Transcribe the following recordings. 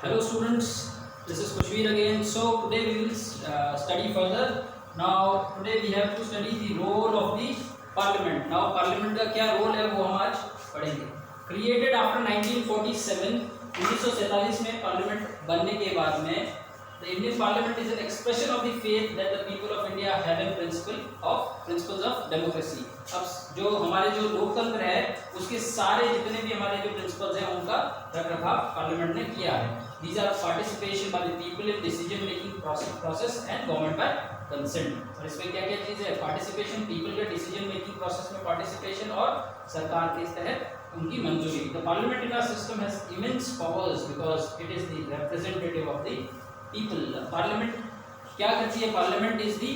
Hello students, this is Kushveer again. So today we will study further. Now today we have to study the role of the parliament. Now parliament का क्या role है वो हम आज पढ़ेंगे. Created after 1947, 1947 में parliament बनने के बाद में the Indian Parliament is an expression of the faith that the people of India have in principles of democracy. अब जो हमारे जो लोकतंत्र है उसके सारे जितने भी हमारे जो प्रिंसिपल्स हैं उनका रखरखाव पार्लियामेंट ने किया है. These are participation by the people in decision making process and government by consent. और इसमें क्या क्या चीज़ है? पार्टिसिपेशन, पीपल के डिसीजन मेकिंग प्रोसेस में पार्टिसिपेशन और सरकार के तहत उनकी मंजूरी. The parliament in our system has immense powers because it is the representative of the people. Parliament क्या करती है? Parliament is the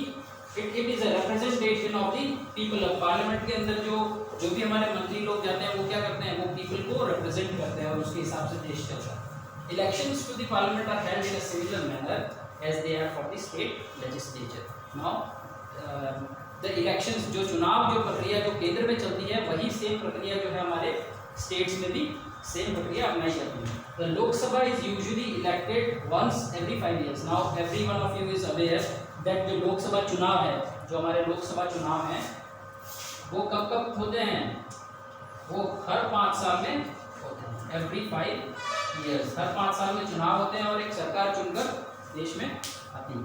it is a representation of the people. Parliament के अंदर जो भी हमारे मंत्री लोग जाते हैं वो क्या करते हैं? वो पीपल को रिप्रेजेंट करते हैं और उसके हिसाब से देश चलता है. Elections to the parliament are held in a similar manner as they are for the state legislature. Now, the elections जो चुनाव जो प्रक्रिया जो केंद्र में चलती है वही सेम प्रक्रिया जो है हमारे स्टेट्स में भी सेम प्रक्रिया अपनाई जाती है. The Lok Sabha is usually elected once every 5 years. Now, every one of you is aware that जो लोक सभा चुनाव है, जो हमारे लोक सभा चुनाव हैं, वो कब कब होते हैं? वो हर 5 साल में होते हैं. Every 5 years, हर 5 साल में चुनाव होते हैं और एक सरकार चुनकर देश में आती है.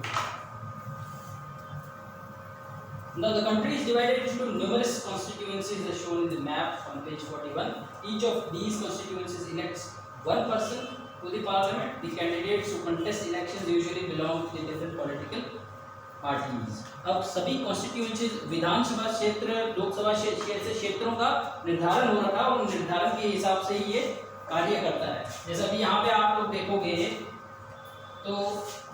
Now the country is divided into numerous constituencies as shown in the map on page 41. Each of these constituencies elects one person to the parliament. The candidates who contest elections usually belong to the different political parties. अब सभी constituencies विधानसभा क्षेत्र, लोकसभा क्षेत्रों का निर्धारण हो रखा है और निर्धारण के हिसाब से ही ये कार्य करता है. जैसे अभी यहाँ पे आप लोग देखोगे तो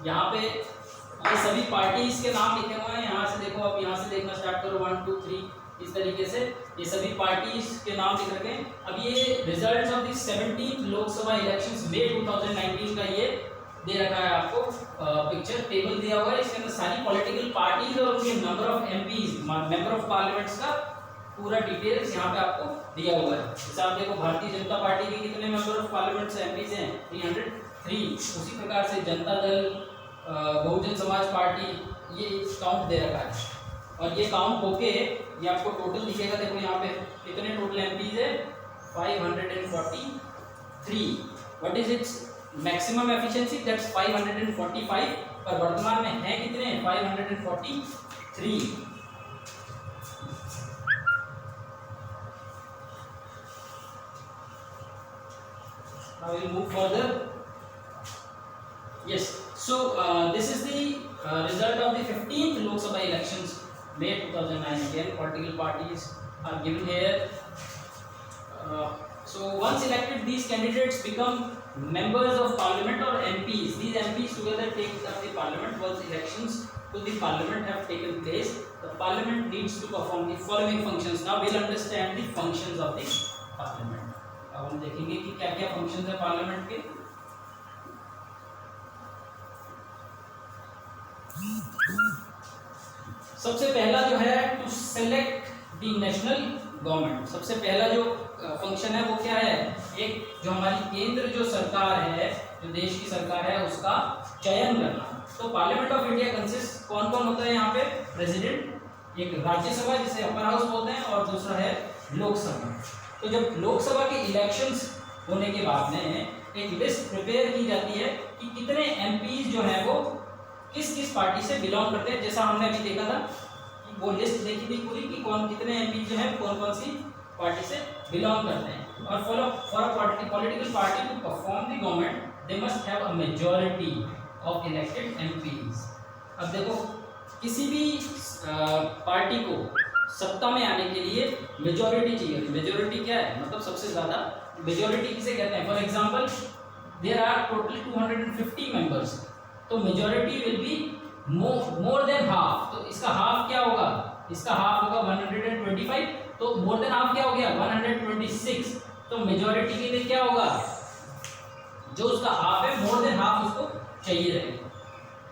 यहाँ पे ये सभी पार्टीज के नाम लिखे हुए हैं. यहाँ से देखो, अब यहाँ से देखना स्टार्ट करो 1 2 3 इस तरीके से ये सभी पार्टीज के नाम लिख रखे हैं. अब ये results of the 17th Lok Sabha elections मई 2019 का ये दे रखा है आपको. पिक्चर टेबल दिया हुआ है. इसके अंदर सारी पॉलिटिकल पार्टीज और उनके number of MPs, member of parliaments का पूरा डिटेल्स यहाँ पे आपको दिया हुआ है. जैसे आप देखो भारतीय जनता पार्टी के कितने मेंबर ऑफ पार्लियामेंट से एमपीज हैं? 303. उसी प्रकार से जनता दल, बहुजन समाज पार्टी, ये काउंट दे रखा है और ये काउंट होके ये आपको टोटल दिखेगा. देखो यहाँ पे कितने टोटल एमपीज है? 543. What is its maximum efficiency? That's 545. पर वर्तमान में है कितने? 543. Now we'll move further. Yes. So this is the result of the 15th Lok Sabha elections, May 2009. Again, political parties are given here. So once elected, these candidates become members of parliament or MPs. These MPs together take up the parliament. Once elections to the parliament have taken place, the parliament needs to perform the following functions. Now we'll understand the functions of the parliament. अब हम देखेंगे कि क्या क्या functions है parliament के. सबसे पहला जो है to select the national government. सबसे पहला जो फंक्शन है वो क्या है? एक जो हमारी केंद्र जो सरकार है, जो देश की सरकार है, उसका चयन करना. तो पार्लियामेंट ऑफ इंडिया कंसिस्ट कौन कौन होता है यहाँ पे? प्रेसिडेंट, एक राज्यसभा जिसे अपर हाउस बोलते हैं और दूसरा है लोकसभा. तो जब लोकसभा के इलेक्शंस होने के बाद में एक लिस्ट प्रिपेयर की जाती है कि कितने एमपीज जो हैं वो किस किस पार्टी से बिलोंग करते हैं. जैसा हमने अभी देखा था कि वो लिस्ट देखी थी पूरी कि कौन कितने एमपीज जो हैं कौन कौन सी पार्टी से बिलोंग करते हैं. और for a political party to perform the government they must have a majority of elected MPs. अब देखो किसी भी पार्टी को सत्ता में आने के लिए मेजॉरिटी चाहिए. मेजॉरिटी क्या है? मतलब सबसे ज़्यादा. मेजॉरिटी किसे कहते हैं? For example there are total 250 members, तो majority will be more than half. तो इसका हाफ क्या होगा? इसका हाफ होगा 125. तो मोर देन हाफ क्या हो गया? 126. तो मेजॉरिटी के लिए क्या होगा? जो उसका हाफ है, मोर देन हाफ उसको चाहिए रहेगा.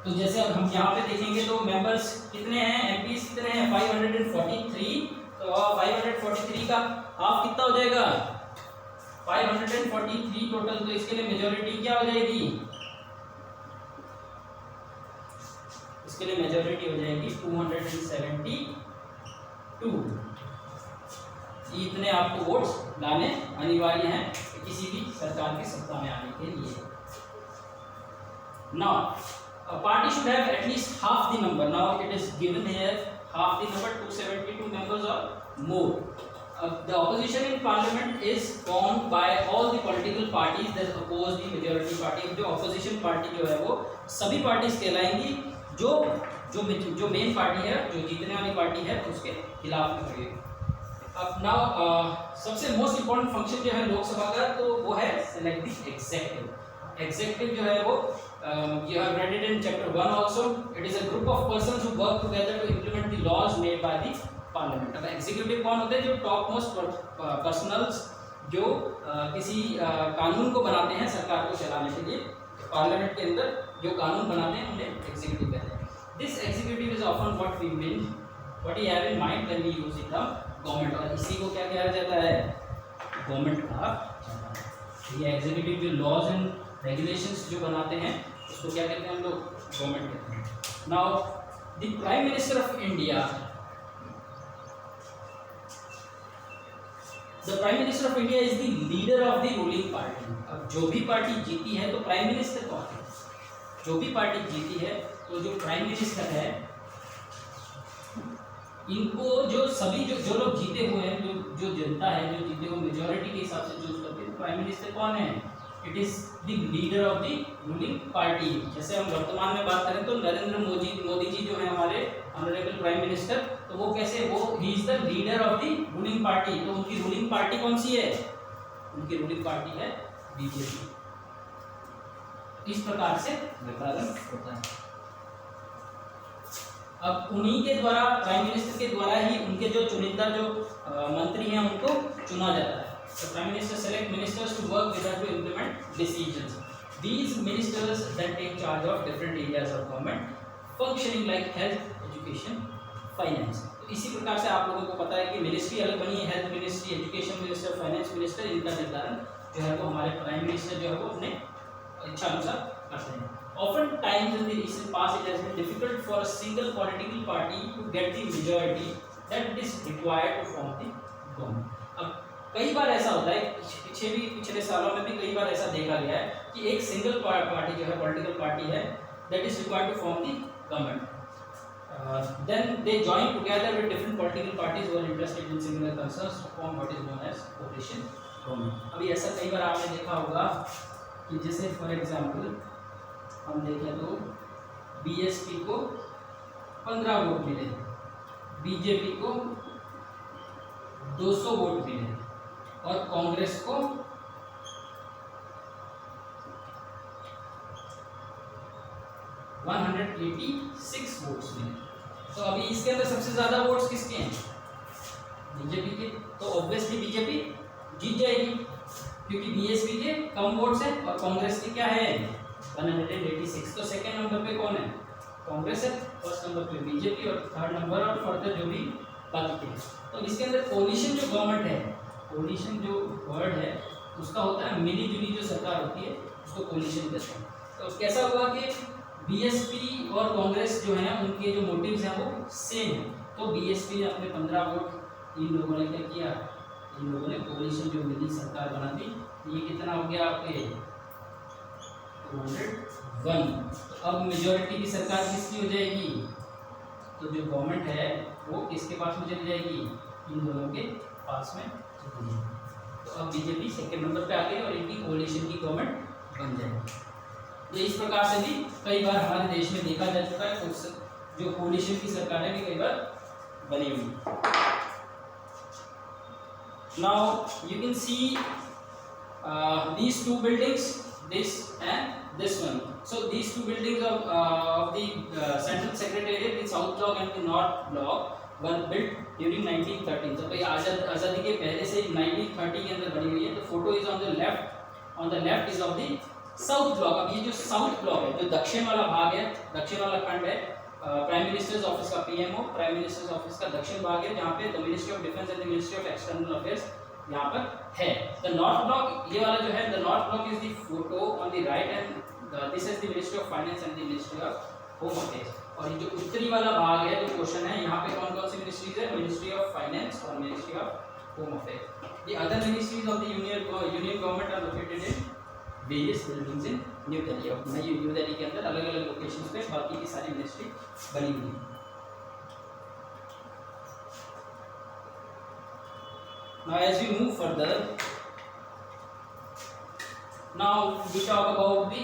तो जैसे अब हम यहाँ पे देखेंगे तो मेंबर्स कितने हैं, एमपीज कितने हैं? 543. तो 543 का हाफ कितना हो जाएगा? 543 टोटल, तो इसके लिए मेजॉरिटी क्या हो जाएगी? इसके लिए मेजॉरिटी हो जाएगी 272। इतने आपको वोट्स लाने अनिवार्य हैं किसी भी सरकार की सत्ता में आने के लिए। Now a party should have at least half the number. Now it is given here half the number, 272 members or more. The opposition in parliament is formed by all the political parties that oppose the majority party. जो opposition party जो है वो सभी parties कहलाएंगी जो main party है, जो जीतने वाली पार्टी है उसके खिलाफ में खड़ी है। अब नाउ सबसे मोस्ट इम्पोर्टेंट फंक्शन जो है लोकसभा का, तो वो है सेलेक्ट द एग्जीक्यूटिव। एग्जीक्यूटिव जो है वो you have read it in chapter 1 also. It is a group of persons who work together to implement the laws made by the parliament. अब एग्जीक्यूटिव कौन होते हैं? जो टॉप मोस्ट पर्सनल्स जो किसी कानून को बनाते हैं सरकार को चलाने के लिए, पार्लियामेंट के अंदर जो कानून बनाते हैं उन्हें एग्जीक्यूटिव कहते हैं। This executive is often what we mean what we have in mind when we use the term government, और इसी को क्या कहा जाता है? गवर्नमेंट कहा जाता है। ये एग्जीक्यूटिव जो लॉज एंड रेगुलेशंस जो बनाते हैं उसको क्या कहते हैं हम लोग? गवर्नमेंट कहते हैं। Now the prime minister of India, the prime minister of India is the leader of the ruling party. अब जो भी पार्टी जीती है तो प्राइम मिनिस्टर कौन है? जो भी पार्टी जीती है तो जो प्राइम मिनिस्टर है, इनको जो सभी जो लोग जीते हुए हैं, जो जनता है जो जीते हुए मेजॉरिटी के हिसाब से चूज करते हैं, प्राइम मिनिस्टर कौन है? It is the leader of the ruling party. जैसे हम वर्तमान में बात करें तो नरेंद्र मोदी जी जो है हमारे ऑनरेबल प्राइम मिनिस्टर, तो वो कैसे? वो he is the leader of the ruling party. तो उनकी रूलिंग पार्टी कौन सी है? उनकी रूलिंग पार्टी है बीजेपी। इस प्रकार से निर्धारण होता है। अब उन्हीं के द्वारा, प्राइम मिनिस्टर के द्वारा ही उनके जो चुनिंदा जो मंत्री हैं उनको चुना जाता है। The Prime Minister select ministers to work with her to implement decisions. These ministers then take charge of different areas of government, functioning like health, education, finance. तो इसी प्रकार से आप लोगों को पता है कि मिनिस्ट्री अलग बनी है, health ministry, education minister, finance minister, इनका निर्धारण जो है वो हमारे प्राइम मिनिस्टर जो है वो अपने इच्छा अनुसार करते हैं। Often times in the recent past it has been difficult for a single political party to get the majority that is required to form the government. अब कई बार ऐसा होता है, पिछले सालों में भी कई बार ऐसा देखा गया है कि एक सिंगल पार्टी जो है, पॉलिटिकल पार्टी है, that is required to form the government, then they join together with different political parties who are interested in similar concerns to form what is known as coalition government. अभी ऐसा कई बार आपने देखा होगा कि जैसे for example हम देखें तो बीएसपी को 15 वोट मिले, बीजेपी को 200 वोट मिले और कांग्रेस को 186 वोट्स मिले। तो अभी इसके अंदर सबसे ज्यादा वोट्स किसके हैं? बीजेपी के। तो ऑब्वियसली बीजेपी जीत जाएगी क्योंकि बीएसपी के कम वोट्स हैं और कांग्रेस के क्या है? 186। तो सेकेंड नंबर पे कौन है? कांग्रेस है, फर्स्ट नंबर पे बीजेपी और थर्ड नंबर और फर्दर जो भी बाकी के। तो इसके अंदर कोलिशन जो गवर्नमेंट है, कोलिशन जो वर्ड है उसका होता है मिली जुली जो सरकार होती है उसको कोलिशन कहते हैं। तो कैसा हुआ कि बीएसपी और कांग्रेस जो है उनके जो मोटिव्स हैं वो सेम है। तो बीएसपी ने अपने 15 वोट, इन लोगों ने क्या किया? इन लोगों ने कोलिशन जो मिली सरकार बना दी। ये कितना हो गया आपके? 201। तो अब मेजॉरिटी की सरकार किसकी हो जाएगी? तो जो गवर्नमेंट है वो किसके पास में चली जाएगी? इन दोनों के पास में चली जाएगी। तो अब बीजेपी सेकेंड नंबर पे आ गई और इनकी कोalition की गवर्नमेंट बन जाएगी। तो इस प्रकार से भी कई बार हमारे देश में देखा जा चुका है, जो कोalition की सरकार है भी कई बार बनी हुई। Now you can see these two buildings, this and this one. So these two buildings of the Central Secretariat, the South Block and the North Block, were built during 1913. तो भाई आज़ादी के पहले से 1930 के अंदर बनी हुई है। तो photo is on the left is of the south block. अब ये जो साउथ ब्लॉक है, जो दक्षिण वाला भाग है, दक्षिण वाला खंड है, प्राइम मिनिस्टर्स ऑफिस का पीएमओ, प्राइम मिनिस्टर्स ऑफिस का दक्षिण भाग है, जहाँ पे the ministry of defence and the ministry of external affairs यहाँ पर है। द नॉर्थ ब्लॉक, ये वाला जो है, the north block is the photo on the right and this is the ministry of finance and the ministry of home affairs. और ये जो उत्तरी वाला भाग है, जो क्वेश्चन है, यहाँ पे कौन कौन सी मिनिस्ट्रीज है? मिनिस्ट्री ऑफ फाइनेंस और ministry of home affairs. The other ministries of the union government are located in various buildings in New Delhi. और न्यू दिल्ली के अंदर अलग अलग लोकेशंस पे बाकी की सारी मिनिस्ट्री बनी हुई है। Now as we move further, now we talk about the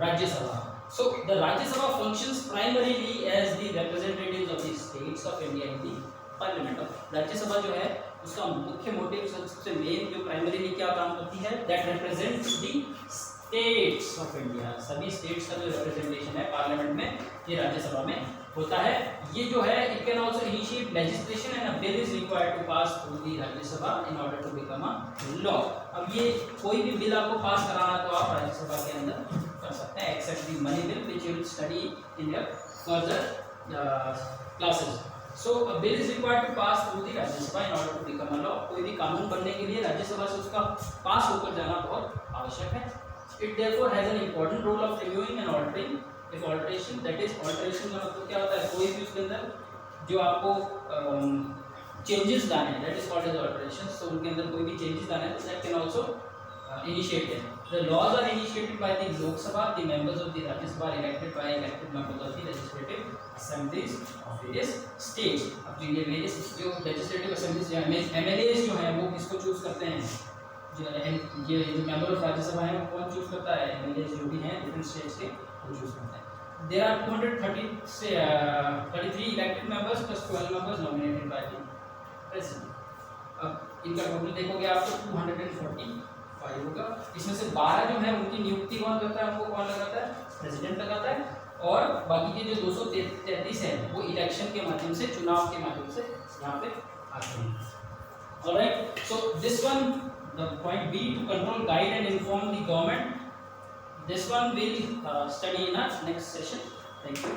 Rajya Sabha. So the Rajya Sabha functions primarily as the representatives of the states of India in the Parliament of Rajya Sabha जो है उसका मुख्य motive, सबसे main जो primarily क्या काम करती है? That represents the states of India। सभी स्टेट्स का जो रिप्रेजेंटेशन है पार्लियामेंट में, ये राज्य सभा में होता है। ये जो है, it can also initiate legislation and a bill is required to pass through the Rajya Sabha in order to become a law. अब ये कोई भी बिल आपको पास कराना तो आप राज्य सभा के अंदर कर सकते हैं, except the money bill which you will study in your further classes. So a bill is required to pass through the Rajya Sabha in order to become a law. कोई भी कानून बनने के लिए राज्य सभा से उसका पास होकर जाना बहुत आवश्यक है। It therefore has an important role of reviewing and altering. If alteration, that is alteration का मतलब क्या होता है? कोई भी उसके अंदर जो आपको चेंजेस लाने हैं, that is called as alteration. So उनके अंदर कोई भी चेंजेस लाने हैं तो that can also initiated. The laws are initiated by the Lok Sabha, the members of the Rajya Sabha elected by elected members of the legislative assemblies of various states. अब ये various जो लेजिस्लेटिव असेंबलीज या एमएलएस जो हैं वो किसको चूज करते हैं? ये जो मेंबर ऑफ राज्यसभा है वो कौन चूज करता है? एमएलएस जो भी हैं डिफरेंट स्टेट्स के वो चूज करते हैं। There are 233 elected members plus 12 members nominated by the president. अब इनका टोटल देखोगे आपको 245 होगा। इसमें से 12 जो है उनकी नियुक्ति कौन करता है? उनको कौन लगाता है? प्रेसिडेंट लगाता है। और बाकी के जो 233 है वो इलेक्शन के माध्यम से, चुनाव के माध्यम से यहाँ पे आते हैं। Alright, so this one, the point B, to control, guide and inform the government. This one we'll study in our next session. Thank you.